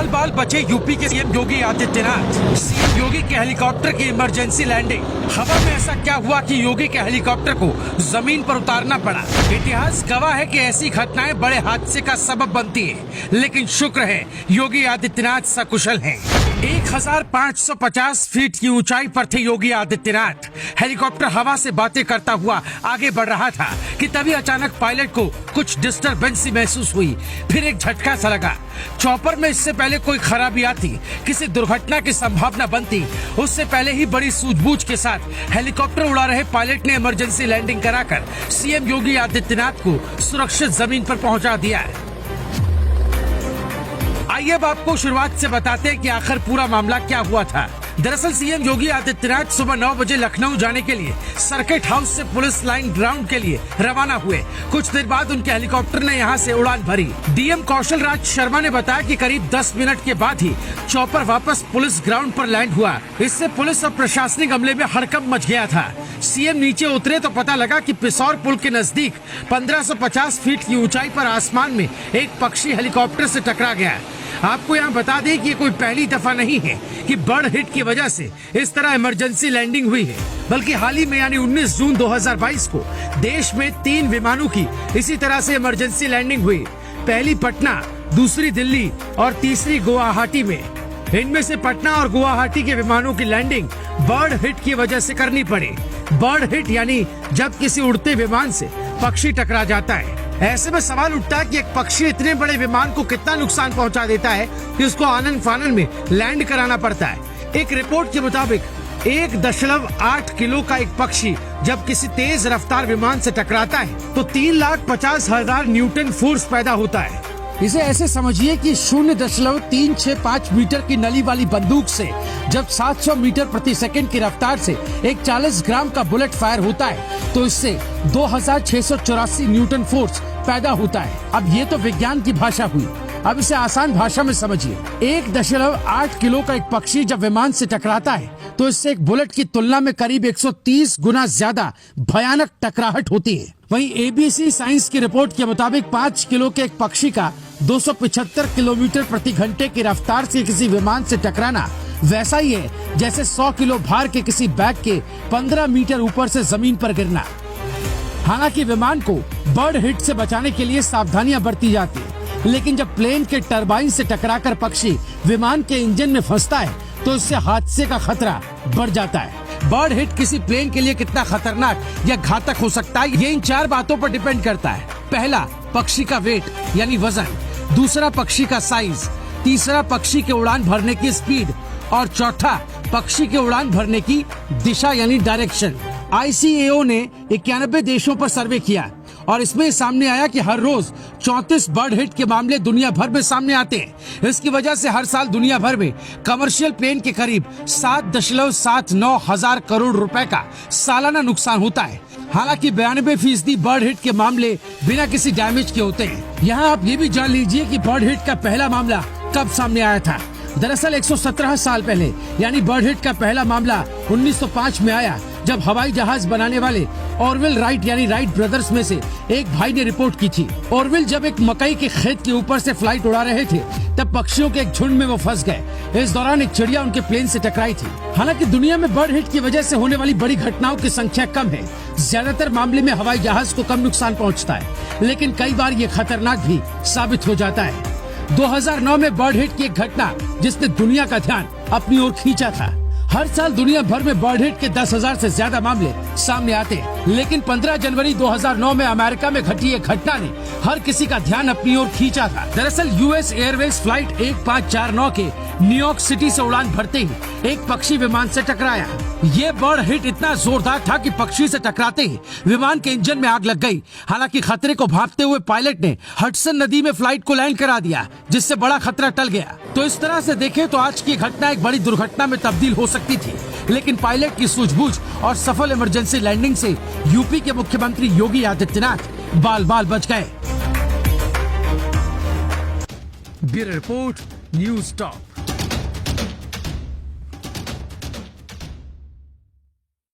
बाल बाल बचे यूपी के सीएम योगी आदित्यनाथ। सीएम योगी के हेलीकॉप्टर की इमरजेंसी लैंडिंग। खबर में ऐसा क्या हुआ कि योगी के हेलीकॉप्टर को जमीन पर उतारना पड़ा। इतिहास गवाह है कि ऐसी घटनाएं बड़े हादसे का सबब बनती है, लेकिन शुक्र है योगी आदित्यनाथ सकुशल हैं। 1550 फीट की ऊंचाई पर थे योगी आदित्यनाथ। हेलीकॉप्टर हवा से बातें करता हुआ आगे बढ़ रहा था कि तभी अचानक पायलट को कुछ डिस्टरबेंस महसूस हुई। फिर एक झटका सा लगा। चॉपर में इससे पहले कोई खराबी आती, किसी दुर्घटना की संभावना बनती, उससे पहले ही बड़ी सूझबूझ के साथ हेलीकॉप्टर उड़ा रहे पायलट ने इमरजेंसी लैंडिंग कराकर सीएम योगी आदित्यनाथ को सुरक्षित जमीन पर पहुंचा दिया है। आइए अब आपको शुरुआत से बताते हैं कि आखिर पूरा मामला क्या हुआ था। दरअसल सीएम योगी आदित्यनाथ सुबह 9 बजे लखनऊ जाने के लिए सर्किट हाउस से पुलिस लाइन ग्राउंड के लिए रवाना हुए। कुछ देर बाद उनके हेलीकॉप्टर ने यहां से उड़ान भरी। डीएम कौशल राज शर्मा ने बताया कि करीब 10 मिनट के बाद ही चॉपर वापस पुलिस ग्राउंड पर लैंड हुआ। इससे पुलिस और प्रशासनिक अमले में हड़कंप मच गया था। सीएम नीचे उतरे तो पता लगा कि पिसौर पुल के नजदीक 1550 फीट की ऊंचाई पर आसमान में एक पक्षी हेलीकॉप्टर से टकरा गया। आपको यहाँ बता दें कि ये कोई पहली दफा नहीं है कि बर्ड हिट की वजह से इस तरह इमरजेंसी लैंडिंग हुई है, बल्कि हाल ही में यानी 19 जून 2022 को देश में 3 विमानों की इसी तरह से इमरजेंसी लैंडिंग हुई। पहली पटना, दूसरी दिल्ली और तीसरी गुवाहाटी में। इनमें से पटना और गुवाहाटी के विमानों की लैंडिंग बर्ड हिट की वजह से करनी पड़ी। बर्ड हिट यानी जब किसी उड़ते विमान से पक्षी टकरा जाता है। ऐसे में सवाल उठता है कि एक पक्षी इतने बड़े विमान को कितना नुकसान पहुंचा देता है कि उसको आनन फानन में लैंड कराना पड़ता है। एक रिपोर्ट के मुताबिक 1.8 किलो का एक पक्षी जब किसी तेज रफ्तार विमान से टकराता है तो 3,50,000 न्यूटन फोर्स पैदा होता है। इसे ऐसे समझिए कि 0.365 मीटर की नली वाली बंदूक से जब 700 मीटर प्रति सेकंड की रफ्तार से एक 40 ग्राम का बुलेट फायर होता है तो इससे 2,684 न्यूटन फोर्स पैदा होता है। अब ये तो विज्ञान की भाषा हुई, अब इसे आसान भाषा में समझिए। 1.8 किलो का एक पक्षी जब विमान से टकराता है तो इससे एक बुलेट की तुलना में करीब 130 गुना ज्यादा भयानक टकराहट होती है। वहीं एबीसी साइंस की रिपोर्ट के मुताबिक 5 किलो के एक पक्षी का 275 किलोमीटर प्रति घंटे की रफ्तार से किसी विमान से टकराना वैसा ही है जैसे 100 किलो भार के किसी बैग के 15 मीटर ऊपर से जमीन पर गिरना। हालांकि विमान को बर्ड हिट से बचाने के लिए सावधानियां बरती जाती है, लेकिन जब प्लेन के टरबाइन से टकराकर पक्षी विमान के इंजन में फंसता है तो इससे हादसे का खतरा बढ़ जाता है। बर्ड हिट किसी प्लेन के लिए कितना खतरनाक या घातक हो सकता है, ये इन 4 बातों पर डिपेंड करता है। पहला, पक्षी का वेट यानी वजन। दूसरा, पक्षी का साइज। तीसरा, पक्षी के उड़ान भरने की स्पीड। और चौथा, पक्षी के उड़ान भरने की दिशा यानी डायरेक्शन। ICAO ने 91 देशों पर सर्वे किया और इसमें सामने आया कि हर रोज 34 बर्ड हिट के मामले दुनिया भर में सामने आते हैं। इसकी वजह से हर साल दुनिया भर में कमर्शियल प्लेन के करीब 7.79 हजार करोड़ रुपए का सालाना नुकसान होता है। हालांकि 92% बर्ड हिट के मामले बिना किसी डैमेज के होते हैं। यहाँ आप ये भी जान लीजिए कि बर्ड हिट का पहला मामला कब सामने आया था। दरअसल 117 साल पहले यानी बर्ड हिट का पहला मामला 1905 में आया, जब हवाई जहाज बनाने वाले ऑरवेल राइट यानी राइट ब्रदर्स में से एक भाई ने रिपोर्ट की थी। ऑरवेल जब एक मकई के खेत के ऊपर से फ्लाइट उड़ा रहे थे तब पक्षियों के एक झुंड में वो फंस गए। इस दौरान एक चिड़िया उनके प्लेन से टकराई थी। हालांकि दुनिया में बर्ड हिट की वजह से होने वाली बड़ी घटनाओं की संख्या कम है। ज्यादातर मामले में हवाई जहाज को कम नुकसान पहुँचता है, लेकिन कई बार ये खतरनाक भी साबित हो जाता है। 2009 में बर्ड हिट की एक घटना जिसने दुनिया का ध्यान अपनी ओर खींचा था। हर साल दुनिया भर में बर्ड हिट के 10,000 से ज्यादा मामले सामने आते हैं, लेकिन 15 जनवरी 2009 में अमेरिका में घटी एक घटना ने हर किसी का ध्यान अपनी ओर खींचा था। दरअसल यूएस एयरवेज फ्लाइट 1549 के न्यूयॉर्क सिटी से उड़ान भरते ही एक पक्षी विमान से टकराया। ये बर्ड हिट इतना जोरदार था कि पक्षी से टकराते ही विमान के इंजन में आग लग गई। हालांकि खतरे को भांपते हुए पायलट ने हडसन नदी में फ्लाइट को लैंड करा दिया, जिससे बड़ा खतरा टल गया। तो इस तरह से देखें तो आज की घटना एक बड़ी दुर्घटना में तब्दील हो सकती थी, लेकिन पायलट की सूझबूझ और सफल इमरजेंसी लैंडिंग से यूपी के मुख्यमंत्री योगी आदित्यनाथ बाल बाल बच गए। Bureau report, news top.